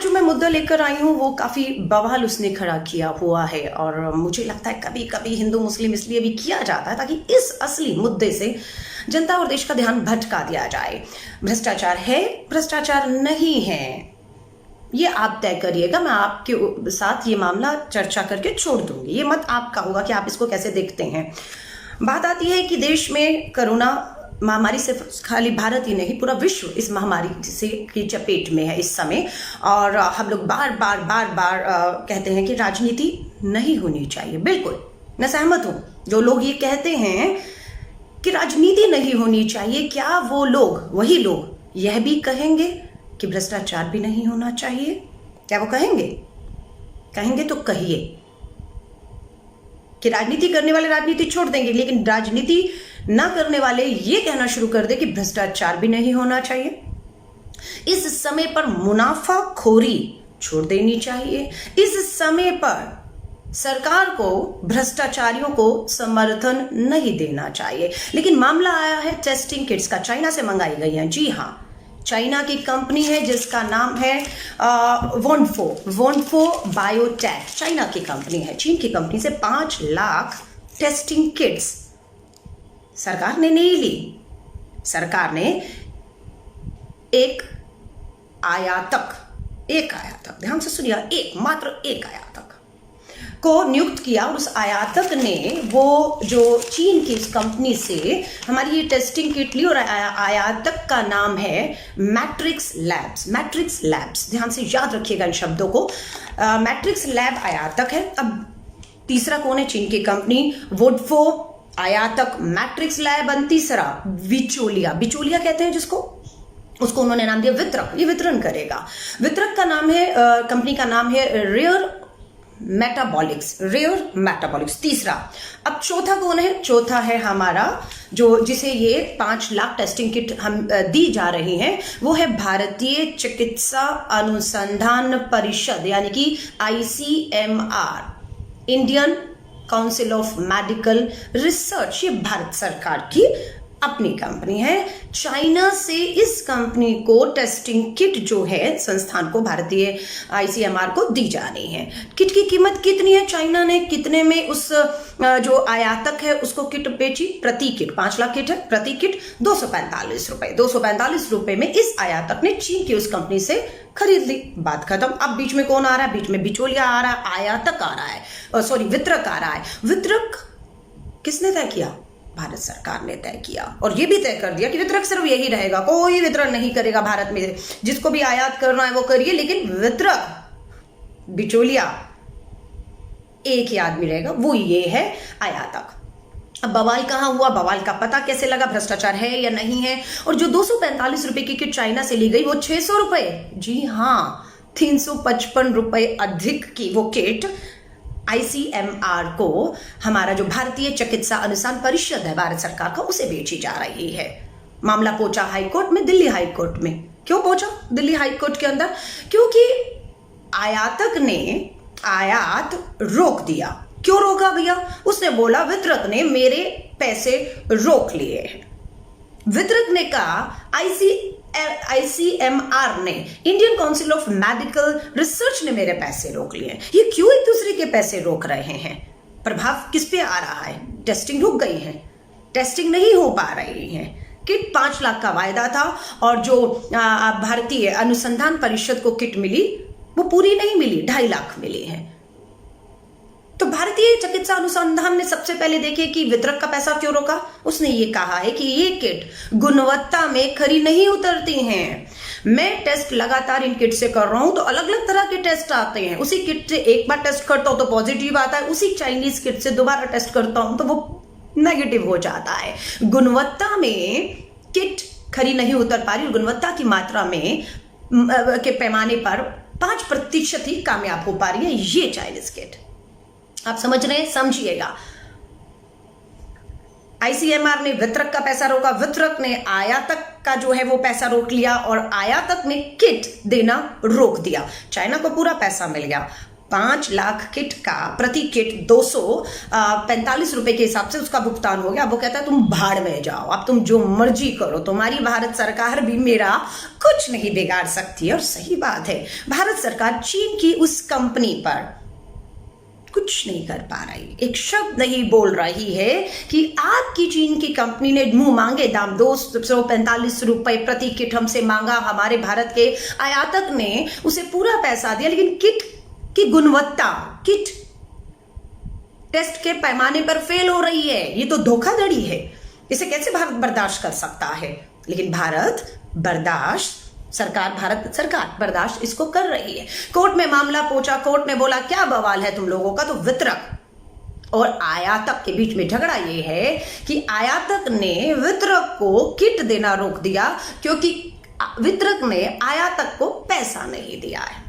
आज जो मैं मुद्दा लेकर आई हूँ वो काफी बवाल उसने खड़ा किया हुआ है और मुझे लगता है कभी कभी हिंदू मुस्लिम इसलिए भी किया जाता है ताकि इस असली मुद्दे से जनता और देश का ध्यान भटका दिया जाए। भ्रष्टाचार है, भ्रष्टाचार नहीं है, ये आप तय करिएगा। मैं आपके साथ ये मामला चर्चा करके छोड़ दूंगी, ये मत आपका होगा कि आप इसको कैसे देखते हैं। बात आती है कि देश में कोरोना महामारी से खाली भारत ही नहीं पूरा विश्व इस महामारी से की चपेट में है इस समय, और हम लोग बार बार कहते हैं कि राजनीति नहीं होनी चाहिए। बिल्कुल मैं सहमत हूं। जो लोग ये कहते हैं कि राजनीति नहीं होनी चाहिए, क्या वो लोग, वही लोग यह भी कहेंगे कि भ्रष्टाचार भी नहीं होना चाहिए? क्या वो कहेंगे? कहेंगे तो कहिए कि राजनीति करने वाले राजनीति छोड़ देंगे, लेकिन राजनीति ना करने वाले ये कहना शुरू कर दे कि भ्रष्टाचार भी नहीं होना चाहिए। इस समय पर मुनाफाखोरी छोड़ देनी चाहिए। इस समय पर सरकार को भ्रष्टाचारियों को समर्थन नहीं देना चाहिए। लेकिन मामला आया है टेस्टिंग किट्स का, चाइना से मंगाई गई है। जी हाँ, चाइना की कंपनी है जिसका नाम है वोनफो बायोटेक। चाइना की कंपनी है, चीन की कंपनी से 5 लाख टेस्टिंग किट्स सरकार ने नहीं ली। सरकार ने एक आयातक, ध्यान से सुनिए, मात्र एक आयातक को नियुक्त किया, और उस आयातक ने वो जो चीन की इस कंपनी से हमारी ये टेस्टिंग किट ली, और आयातक का नाम है मैट्रिक्स लैब्स। ध्यान से याद रखिएगा इन शब्दों को। मैट्रिक्स लैब आयातक है। अब तीसरा कौन है? चीन की कंपनी वोडफो, आयातक, मैट्रिक्स लैब, तीसरा बिचौलिया कहते हैं जिसको, उसको उन्होंने नाम दिया वितरक। ये वितरण करेगा। वितरक का नाम है, कंपनी का नाम है रेयर मेटाबॉलिक्स। तीसरा। अब चौथा कौन है? चौथा है हमारा जिसे ये 5 लाख टेस्टिंग किट हम दी जा रही हैं, वो है भारतीय चिकित्सा अनुसंधान परिषद, यानी कि ICMR, Indian council of medical research. ये भारत सरकार की अपनी कंपनी है। चाइना से इस कंपनी को टेस्टिंग किट जो है संस्थान को, भारतीय ICMR को दी जानी है। किट की कीमत कितनी है? चाइना ने कितने में उस जो आयातक है उसको किट बेची? प्रति किट 5 लाख किट है, प्रति किट 245 रुपए। 245 रुपए में इस आयातक ने चीन की उस कंपनी से खरीद ली। बात खत्म। अब बीच में कौन आ रहा है? बीच में बिचौलिया आ रहा है, आयातक आ रहा है, वितरक आ रहा है। वितरक किसने तय किया? भारत सरकार ने तय किया, और यह भी तय कर दिया कि वितरक सिर्फ यही रहेगा, कोई वितरण नहीं करेगा भारत में। जिसको भी आयात करना है वो करिए, लेकिन वितरक, बिचौलिया, एक ही आदमी रहेगा, वो ये है आयातक। अब बवाल कहां हुआ? बवाल का पता कैसे लगा? भ्रष्टाचार है या नहीं है? और जो 245 रुपए की किट चाइना से ली गई वो 600 रुपए, जी हाँ, 355 रुपए अधिक की वो किट ICMR को, हमारा जो भारतीय चिकित्सा अनुसंधान परिषद है भारत सरकार का, उसे बेची जा रही है। मामला पहुंचा हाईकोर्ट में, दिल्ली हाईकोर्ट में। क्यों पहुंचा दिल्ली हाईकोर्ट के अंदर? क्योंकि आयातक ने आयात रोक दिया। क्यों रोका भैया? उसने बोला वितरक ने मेरे पैसे रोक लिए हैं। वितरक ने कहा ICMR ने, Indian council of medical research ने मेरे पैसे रोक लिए। ये क्यों एक दूसरे के पैसे रोक रहे हैं? प्रभाव किस पे आ रहा है? टेस्टिंग रुक गई है, टेस्टिंग नहीं हो पा रही है। किट 5 लाख का वायदा था, और जो भारतीय अनुसंधान परिषद को किट मिली वो पूरी नहीं मिली, 2.5 लाख मिली है। तो भारतीय चिकित्सा अनुसंधान ने सबसे पहले देखे कि वितरक का पैसा क्यों रोका। उसने ये कहा है कि ये किट गुणवत्ता में खरी नहीं उतरती हैं। मैं टेस्ट लगातार इन किट से कर रहा हूं तो अलग अलग तरह के टेस्ट आते हैं। उसी किट से एक बार टेस्ट करता हूं तो पॉजिटिव आता है, उसी चाइनीज किट से दोबारा टेस्ट करता हूं तो वो नेगेटिव हो जाता है। गुणवत्ता में किट खरी नहीं उतर पा रही, गुणवत्ता की मात्रा में के पैमाने पर 5% ही कामयाब हो पा रही है ये चाइनीज किट। आप समझ रहे हैं? समझिएगा। ICMR ने वितरक का पैसा रोका, वितरक ने आयातक का जो है वो पैसा रोक लिया, और आयातक ने किट देना रोक दिया। चाइना को पूरा पैसा मिल गया, 5 लाख किट का प्रति किट 245 रुपए के हिसाब से उसका भुगतान हो गया। अब वो कहता है तुम भाड़ में जाओ, अब तुम जो मर्जी करो, तुम्हारी भारत सरकार भी मेरा कुछ नहीं बिगाड़ सकती है। और सही बात है, भारत सरकार चीन की उस कंपनी पर कुछ नहीं कर पा रही, एक शब्द नहीं बोल रही है कि आपकी चीन की कंपनी ने मुंह मांगे दाम 245 रुपए प्रति किट हमसे मांगा, हमारे भारत के आयातक ने उसे पूरा पैसा दिया, लेकिन किट की गुणवत्ता, किट टेस्ट के पैमाने पर फेल हो रही है। ये तो धोखाधड़ी है, इसे कैसे भारत बर्दाश्त कर सकता है? लेकिन भारत सरकार बर्दाश्त इसको कर रही है। कोर्ट में मामला पहुंचा, कोर्ट ने बोला क्या बवाल है तुम लोगों का? तो वितरक और आयातक के बीच में झगड़ा ये है कि आयातक ने वितरक को किट देना रोक दिया क्योंकि वितरक ने आयातक को पैसा नहीं दिया है।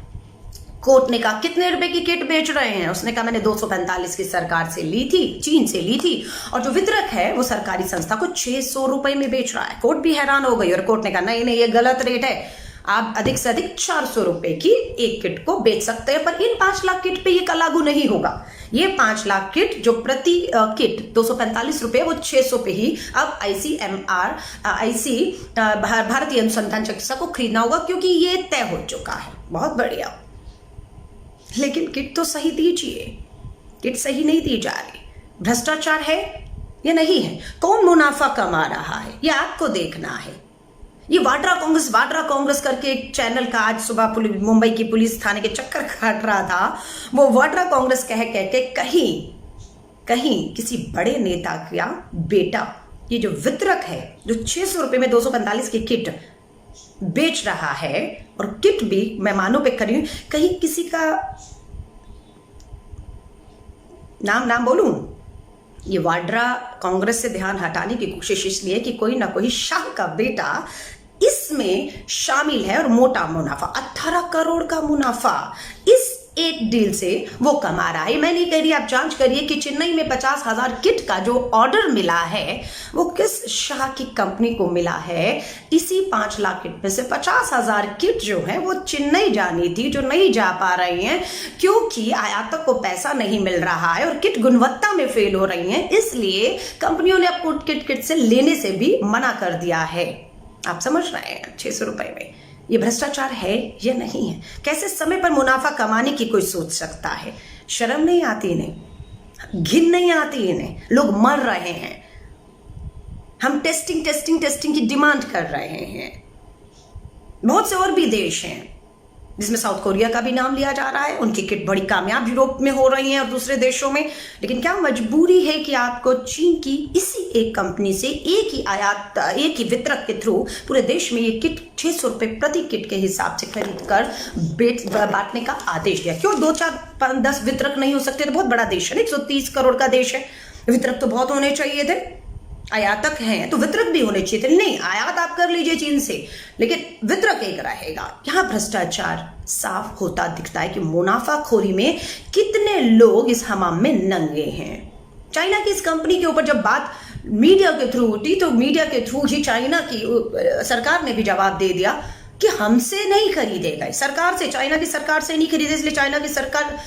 कोर्ट ने कहा कितने रुपए की किट बेच रहे हैं? उसने कहा मैंने 245 की सरकार से ली थी, चीन से ली थी, और जो वितरक है वो सरकारी संस्था को 600 रुपए में बेच रहा है। कोर्ट भी हैरान हो गई और कोर्ट ने कहा नहीं नहीं, ये गलत रेट है, आप अधिक से अधिक 400 रुपए की एक किट को बेच सकते हैं, पर इन 5 लाख किट पे ये लागू नहीं होगा। ये 5 लाख किट जो प्रति किट 245 रुपए, वो 600 पे ही अब भारतीय अनुसंधान चिकित्सा को खरीदना होगा, क्योंकि ये तय हो चुका है। बहुत बढ़िया, लेकिन किट तो सही दीजिए, किट सही नहीं दी जा रही। भ्रष्टाचार है या नहीं है? कौन मुनाफा कमा रहा है ये आपको देखना है। ये वाड्रा कांग्रेस करके एक चैनल का आज सुबह मुंबई की पुलिस थाने के चक्कर काट रहा था। वो वाड्रा कांग्रेस कह के कहीं किसी बड़े नेता का बेटा, ये जो वितरक है जो 600 रुपए में 245 की किट बेच रहा है, और किट भी मेहमानों पे करी, कहीं किसी का नाम बोलूं? ये वाड्रा कांग्रेस से ध्यान हटाने की कोशिश इसलिए कि कोई ना कोई शाह का बेटा इसमें शामिल है और मोटा मुनाफा, 18 करोड़ का मुनाफा इस एक डील से वो कमा रहा है। मैं नहीं कह रही, आप जांच करिए कि चेन्नई में 50,000 किट का जो ऑर्डर मिला है वो किस शाह की कंपनी को मिला है। इसी 5 लाख किट में से 50,000 किट जो है वो चेन्नई जानी थी, जो नहीं जा पा रही हैं क्योंकि आयातक को पैसा नहीं मिल रहा है और किट गुणवत्ता में फेल हो रही हैं, इसलिए कंपनियों ने आपको किट से लेने से भी मना कर दिया है। आप समझ रहे हैं? 600 रुपए में ये भ्रष्टाचार है या नहीं है? कैसे समय पर मुनाफा कमाने की कोई सोच सकता है? शर्म नहीं आती इन्हें, घिन नहीं आती इन्हें? लोग मर रहे हैं, हम टेस्टिंग की डिमांड कर रहे हैं। बहुत से और भी देश हैं जिसमें साउथ कोरिया का भी नाम लिया जा रहा है, उनकी किट बड़ी कामयाब यूरोप में हो रही है और दूसरे देशों में। लेकिन क्या मजबूरी है कि आपको चीन की इसी एक कंपनी से एक ही वितरक के थ्रू पूरे देश में ये किट 600 रुपए प्रति किट के हिसाब से खरीद कर बांटने का आदेश दिया? क्यों 2, 4, 5, 10 वितरक नहीं हो सकते? तो बहुत बड़ा देश है, 130 करोड़ का देश है, वितरक तो बहुत होने चाहिए थे। आयातक हैं तो वितरक भी होने चाहिए थे। नहीं, आयात आप कर लीजिए चीन से, लेकिन वितरक एक रहेगा। यहां भ्रष्टाचार साफ होता दिखता है कि मुनाफाखोरी में कितने लोग इस हमाम में नंगे हैं। चाइना की इस कंपनी के ऊपर जब बात मीडिया के थ्रू उठी तो मीडिया के थ्रू ही चाइना की सरकार ने भी जवाब दे दिया कि हमसे नहीं खरीदेगा, सरकार से, चाइना की सरकार से नहीं खरीदे, इसलिए चाइना की सरकार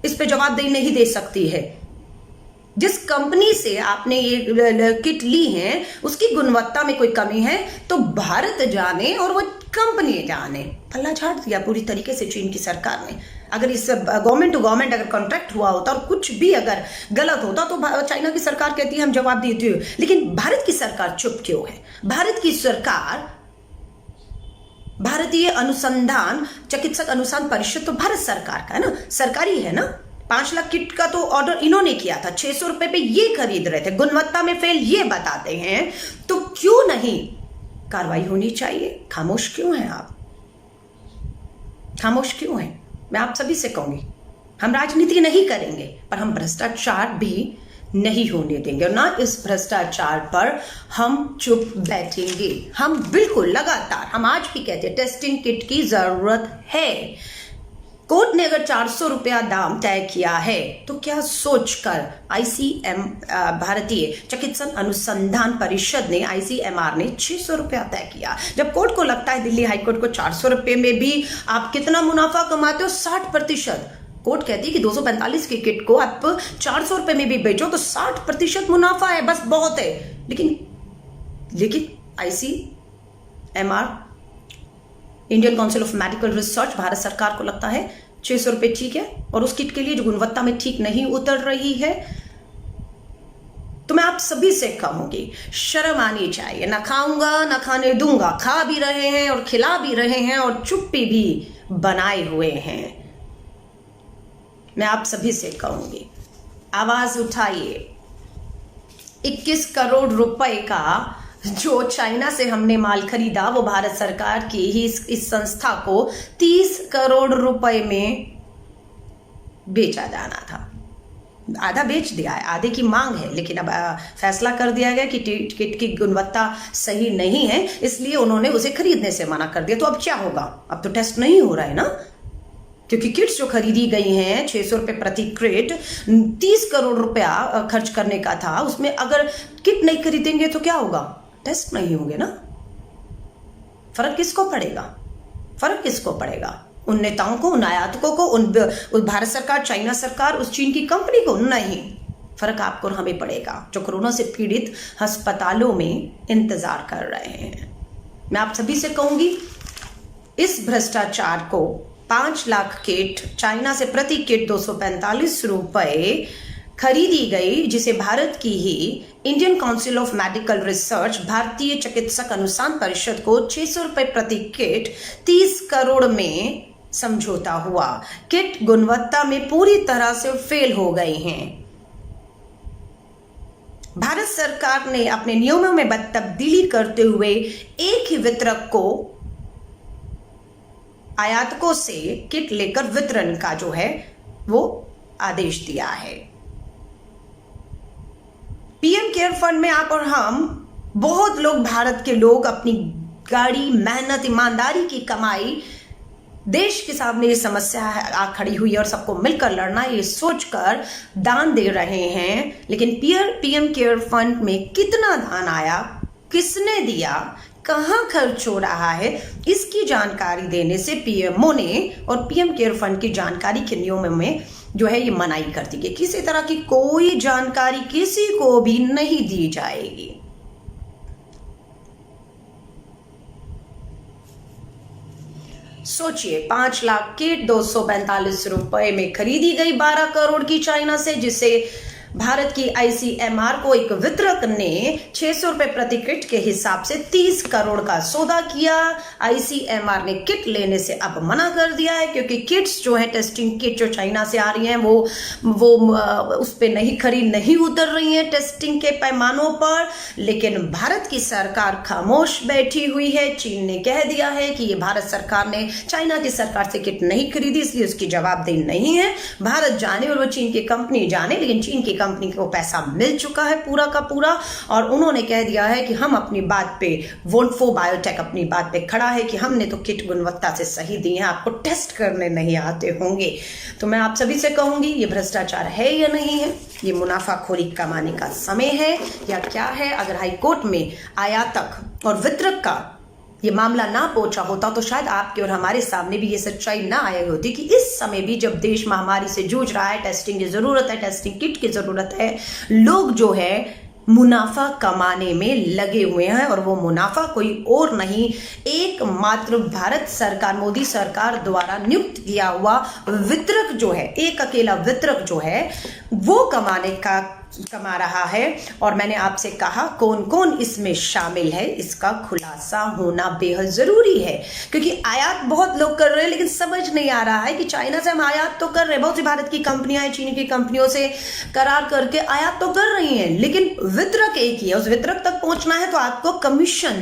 इस पे जवाब नहीं दे सकती है। जिस कंपनी से आपने ये किट ली है उसकी गुणवत्ता में कोई कमी है तो भारत जाने और वो कंपनी जाने। पल्ला झाड़ दिया पूरी तरीके से चीन की सरकार ने। अगर इस गवर्नमेंट टू गवर्नमेंट अगर कॉन्ट्रैक्ट हुआ होता और कुछ भी अगर गलत होता तो चाइना की सरकार कहती है हम जवाब देते हो, लेकिन भारत की सरकार चुप क्यों है? भारत की सरकार, भारतीय अनुसंधान चिकित्सक अनुसंधान परिषद तो भारत सरकार का है ना, सरकारी है ना। 5 लाख किट का तो ऑर्डर इन्होंने किया था, 600 रुपए पे ये खरीद रहे थे, गुणवत्ता में फेल ये बताते हैं, तो क्यों नहीं कार्रवाई होनी चाहिए? खामोश क्यों हैं आप? खामोश क्यों हैं? मैं आप सभी से कहूंगी, हम राजनीति नहीं करेंगे पर हम भ्रष्टाचार भी नहीं होने देंगे और ना इस भ्रष्टाचार पर हम चुप बैठेंगे। हम बिल्कुल लगातार, हम आज भी कहते हैं टेस्टिंग किट की जरूरत है। कोर्ट ने अगर 400 रुपया दाम तय किया है तो क्या सोचकर भारतीय चिकित्सा अनुसंधान परिषद ने, ICMR ने 600 रुपया तय किया? जब कोर्ट को लगता है दिल्ली हाईकोर्ट को 400 रुपये में भी आप कितना मुनाफा कमाते हो, 60%, कोर्ट कहती है कि 245 की किट को आप 400 रुपए में भी बेचो तो 60% मुनाफा है, बस बहुत है। लेकिन ICMR, Indian council of medical research, Bharat सरकार को लगता है 600 रुपए ठीक है, और उस किट के लिए जो गुणवत्ता में ठीक नहीं उतर रही है। तो मैं आप सभी से कहूंगी, शर्म आनी चाहिए। ना खाऊंगा ना खाने दूंगा, खा भी रहे हैं और खिला भी रहे हैं और चुप्पी भी बनाए हुए हैं। मैं आप सभी से कहूंगी, आवाज उठाइए। 21 करोड़ रुपए का जो चाइना से हमने माल खरीदा, वो भारत सरकार की ही इस संस्था को 30 करोड़ रुपए में बेचा जाना था। आधा बेच दिया है, आधे की मांग है, लेकिन अब फैसला कर दिया गया कि किट की गुणवत्ता सही नहीं है, इसलिए उन्होंने उसे खरीदने से मना कर दिया। तो अब क्या होगा? अब तो टेस्ट नहीं हो रहा है ना, क्योंकि किट्स जो खरीदी गई हैं 600 रुपए प्रति क्रेट, 30 करोड़ रुपया खर्च करने का था, उसमें अगर किट नहीं खरीदेंगे तो क्या होगा? टेस्ट नहीं होंगे ना। फर्क किसको पड़ेगा? उन नेताओं को, उन आयातकों को, उन भारत सरकार, चाइना सरकार, उस चीन की कंपनी को? नहीं, फर्क आपको और हमें पड़ेगा, जो कोरोना से पीड़ित अस्पतालों में इंतजार कर रहे हैं। मैं आप सभी से कहूंगी, इस भ्रष्टाचार को 5 लाख किट, चाइना से प्रति किट 245 रुपए खरीदी गई, जिसे भारत की ही Indian council of medical research, भारतीय चिकित्सक अनुसंधान परिषद को 600 रुपए प्रति किट 30 करोड़ में समझौता हुआ। किट गुणवत्ता में पूरी तरह से फेल हो गए हैं। भारत सरकार ने अपने नियमों में तब्दीली करते हुए एक ही वितरक को आयातकों से किट लेकर वितरण का जो है वो आदेश दिया है। पीएम केयर फंड में आप और हम, बहुत लोग, भारत के लोग अपनी गाड़ी, मेहनत, ईमानदारी की कमाई, देश के सामने ये समस्या आ खड़ी हुई है और सबको मिलकर लड़ना, ये सोचकर दान दे रहे हैं। लेकिन पीएम केयर फंड में कितना दान आया, किसने दिया, कहां खर्च हो रहा है, इसकी जानकारी देने से पीएमओ ने और पीएम केयर फंड की जानकारी के नियमों में जो है ये मनाही कर दी गई। किसी तरह की कोई जानकारी किसी को भी नहीं दी जाएगी। सोचिए, 5 लाख किट 245 रुपए में खरीदी गई 12 करोड़ की चाइना से, जिसे भारत की ICMR को एक वितरक ने 600 रुपए प्रति किट के हिसाब से 30 करोड़ का सौदा किया। ICMR ने किट लेने से अब मना कर दिया है, क्योंकि किट्स जो है, टेस्टिंग किट जो चाइना से आ रही हैं, वो उस पे नहीं उतर रही हैं टेस्टिंग के पैमानों पर। लेकिन भारत की सरकार खामोश बैठी हुई है। चीन ने कह दिया है कि ये भारत सरकार ने चाइना की सरकार से किट नहीं खरीदी, इसलिए उसकी जवाबदेही नहीं है। भारत जाने और वो चीन की कंपनी जाने, लेकिन चीन की कंपनी को पैसा मिल चुका है पूरा का पूरा, और उन्होंने कह दिया है कि हम अपनी बात पे, वोल्फो बायोटेक अपनी बात पे खड़ा है कि हमने तो किट गुणवत्ता से सही दी है, आपको टेस्ट करने नहीं आते होंगे। तो मैं आप सभी से कहूंगी, ये भ्रष्टाचार है या नहीं है? ये मुनाफाखोरी कमाने का समय है या क्या है? अगर हाईकोर्ट में आयातक और वितरक का ये मामला ना पहुंचा होता तो शायद आपके और हमारे सामने भी ये सच्चाई ना आई होती कि इस समय भी, जब देश महामारी से जूझ रहा है, टेस्टिंग की जरूरत है, टेस्टिंग किट की जरूरत है, लोग जो है मुनाफा कमाने में लगे हुए हैं। और वो मुनाफा कोई और नहीं, एकमात्र भारत सरकार, मोदी सरकार द्वारा नियुक्त किया हुआ वितरक जो है, एक अकेला वितरक जो है, वो कमा रहा है। और मैंने आपसे कहा कौन कौन इसमें शामिल है, इसका खुलासा होना बेहद जरूरी है, क्योंकि आयात बहुत लोग कर रहे हैं, लेकिन समझ नहीं आ रहा है कि चाइना से हम आयात तो कर रहे हैं, बहुत सी भारत की कंपनियां हैं, चीन की कंपनियों से करार करके आयात तो कर रही हैं, लेकिन वितरक एक ही है। उस वितरक तक पहुंचना है तो आपको कमीशन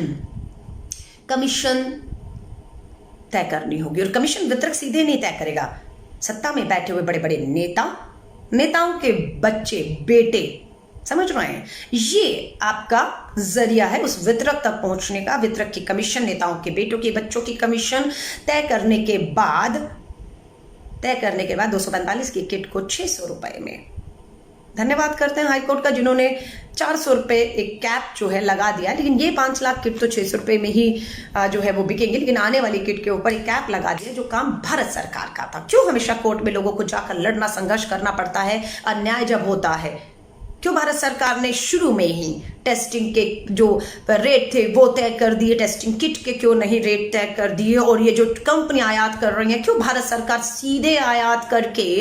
तय करनी होगी, और कमीशन वितरक सीधे नहीं तय करेगा। सत्ता में बैठे हुए बड़े बड़े नेताओं के बच्चे, बेटे, समझ रहे हैं, ये आपका जरिया है उस वितरक तक पहुंचने का। वितरक की कमीशन, नेताओं के बेटों के बच्चों की कमीशन तय करने के बाद 245 की किट को 600 रुपए में धन्यवाद करते हैं हाईकोर्ट का, जिन्होंने 400 रुपये एक कैप जो है लगा दिया। लेकिन ये 5 लाख किट तो 600 रुपये में ही जो है वो बिकेंगे, लेकिन आने वाली किट के ऊपर एक कैप लगा दिया, जो काम भारत सरकार का था। क्यों हमेशा कोर्ट में लोगों को जाकर लड़ना, संघर्ष करना पड़ता है अन्याय जब होता है? क्यों भारत सरकार ने शुरू में ही टेस्टिंग के जो रेट थे वो तय कर दिए? टेस्टिंग किट के क्यों नहीं रेट तय कर दिए? और ये जो कंपनी आयात कर रही है, क्यों भारत सरकार सीधे आयात करके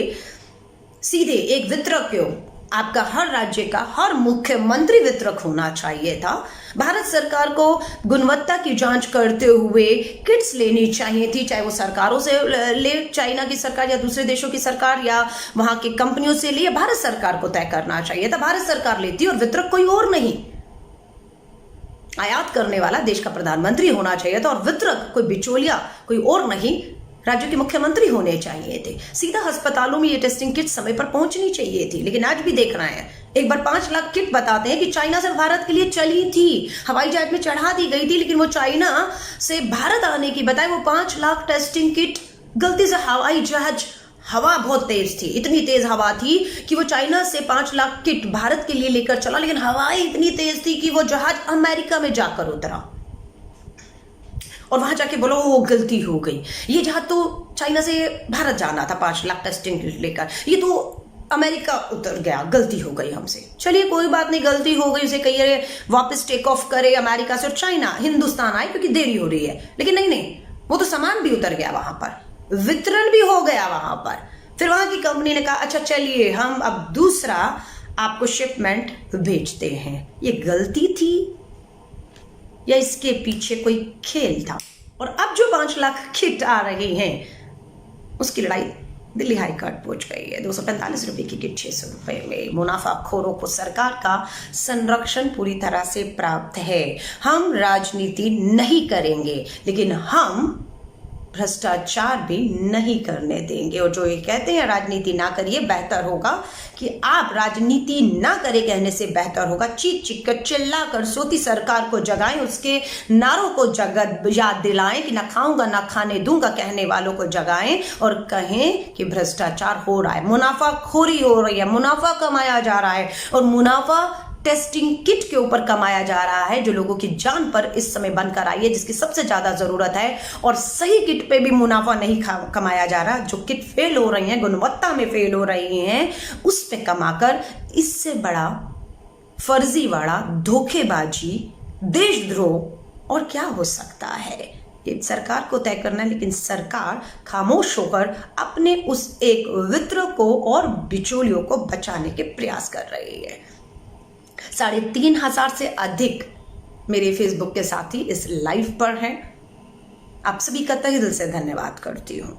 सीधे एक वितरक, क्यों आपका हर राज्य का हर मुख्यमंत्री वितरक होना चाहिए था? भारत सरकार को गुणवत्ता की जांच करते हुए किट्स लेनी चाहिए थी, चाहे वो सरकारों से ले, चाइना की सरकार या दूसरे देशों की सरकार या वहां की कंपनियों से ले, भारत सरकार को तय करना चाहिए था। भारत सरकार लेती और वितरक कोई और नहीं। आयात करने वाला देश का प्रधानमंत्री होना चाहिए था और वितरक कोई बिचौलिया, कोई और नहीं, राज्यों के मुख्यमंत्री होने चाहिए थे। सीधा अस्पतालों में ये टेस्टिंग किट समय पर पहुंचनी चाहिए थी। लेकिन आज भी देख रहे हैं, एक बार 5 लाख किट बताते हैं कि चाइना से भारत के लिए चली थी, हवाई जहाज में चढ़ा दी गई थी, लेकिन वो चाइना से भारत आने की बजाय वो 5 लाख टेस्टिंग किट गलती से हवाई जहाज, हवा बहुत तेज थी, इतनी तेज हवा थी कि वो चाइना से 5 लाख किट भारत के लिए लेकर चला, लेकिन हवाएं इतनी तेज थी कि वो जहाज अमेरिका में जाकर उतरा और वहां जाके बोलो वो गलती हो गई। ये जहाज तो चाइना से भारत जाना था 5 लाख टेस्टिंग किट लेकर, ये तो अमेरिका उतर गया, गलती हो गई हमसे। चलिए कोई बात नहीं, गलती हो गई, उसे कहिए वापस टेक ऑफ करे अमेरिका से और चाइना हिंदुस्तान आए, क्योंकि देरी हो रही है। लेकिन नहीं, वो तो सामान भी उतर गया वहां पर, वितरण भी हो गया वहां पर। फिर वहां की कंपनी ने कहा अच्छा चलिए हम अब दूसरा आपको शिपमेंट भेजते हैं। ये गलती थी या इसके पीछे कोई खेल था? और अब जो 5 लाख किट आ रहे हैं उसकी लड़ाई दिल्ली हाई कोर्ट पहुंच गई है। 245 रुपए की किट 600 रुपए में। मुनाफाखोरों को सरकार का संरक्षण पूरी तरह से प्राप्त है। हम राजनीति नहीं करेंगे, लेकिन हम भ्रष्टाचार भी नहीं करने देंगे। और जो ये कहते हैं राजनीति ना करिए, बेहतर होगा कि आप राजनीति ना करें कहने से बेहतर होगा चीख चीख कर, चिल्ला कर सोती सरकार को जगाएं, उसके नारों को याद दिलाएं कि ना खाऊंगा ना खाने दूंगा कहने वालों को जगाएं और कहें कि भ्रष्टाचार हो रहा है, मुनाफाखोरी हो रही है, मुनाफा कमाया जा रहा है और मुनाफा टेस्टिंग किट के ऊपर कमाया जा रहा है, जो लोगों की जान पर इस समय बनकर आई है, जिसकी सबसे ज्यादा जरूरत है। और सही किट पे भी मुनाफा नहीं कमाया जा रहा। जो किट फेल हो रही हैं, गुणवत्ता में फेल हो रही हैं, उस पे कमाकर इससे बड़ा फर्जीवाड़ा, धोखेबाजी, देशद्रोह और क्या हो सकता है? ये सरकार को तय करना है, लेकिन सरकार खामोश होकर अपने उस एक वितरक को और बिचौलियों को बचाने के प्रयास कर रही है। 3,500 से अधिक मेरे फेसबुक के साथी इस लाइव पर हैं। आप सभी का तहे दिल से धन्यवाद करती हूँ।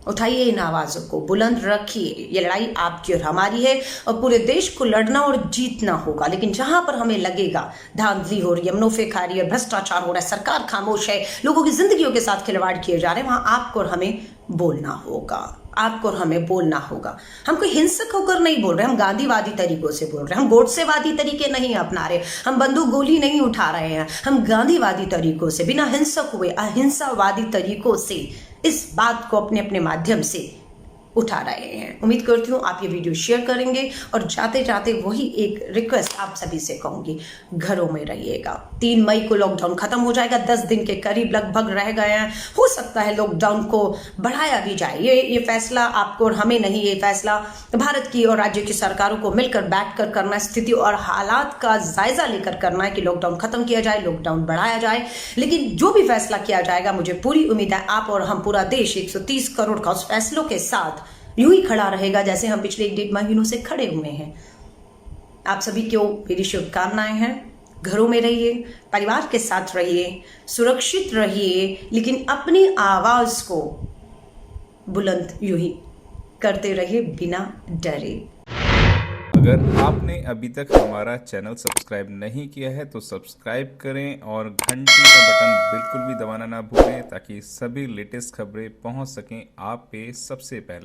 उठाइए इन आवाजों को, बुलंद रखिए। ये लड़ाई आपकी और हमारी है और पूरे देश को लड़ना और जीतना होगा। लेकिन जहां पर हमें लगेगा धांधली हो रही है, मुनाफेखारी है, भ्रष्टाचार हो रहा है, सरकार खामोश है, लोगों की जिंदगियों के साथ खिलवाड़ किए जा रहे हैं, वहां आपको और हमें बोलना होगा। आपको और हमें बोलना होगा। हम कोई हिंसक होकर नहीं बोल रहे, हम गांधीवादी तरीकों से बोल रहे हैं, हम गोडसेवादी तरीके नहीं अपना रहे, हम बंदूक गोली नहीं उठा रहे हैं, हम गांधीवादी तरीकों से, बिना हिंसक हुए अहिंसावादी तरीकों से इस बात को अपने अपने माध्यम से उठा रहे हैं। उम्मीद करती हूँ आप ये वीडियो शेयर करेंगे और जाते जाते वही एक रिक्वेस्ट आप सभी से कहूंगी, घरों में रहिएगा। 3 मई को लॉकडाउन खत्म हो जाएगा, 10 दिन के करीब लगभग रह गए हैं। हो सकता है लॉकडाउन को बढ़ाया भी जाए। ये फैसला आपको और हमें नहीं, ये फैसला भारत की और राज्य की सरकारों को मिलकर बैठकर करना है, स्थिति और हालात का जायजा लेकर करना है कि लॉकडाउन खत्म किया जाए, लॉकडाउन बढ़ाया जाए। लेकिन जो भी फैसला किया जाएगा, मुझे पूरी उम्मीद है आप और हम, पूरा देश 130 करोड़ का उस फैसलों के साथ यूं ही खड़ा रहेगा जैसे हम पिछले 1-1.5 महीनों से खड़े हुए हैं। आप सभी को मेरी शुभकामनाएं हैं। घरों में रहिए, परिवार के साथ रहिए, सुरक्षित रहिए, लेकिन अपनी आवाज को बुलंद यूं ही करते रहिए बिना डरे। अगर आपने अभी तक हमारा चैनल सब्सक्राइब नहीं किया है तो सब्सक्राइब करें और घंटी का बटन बिल्कुल भी दबाना ना भूलें, ताकि सभी लेटेस्ट खबरें पहुंच सकें आप पे सबसे पहले।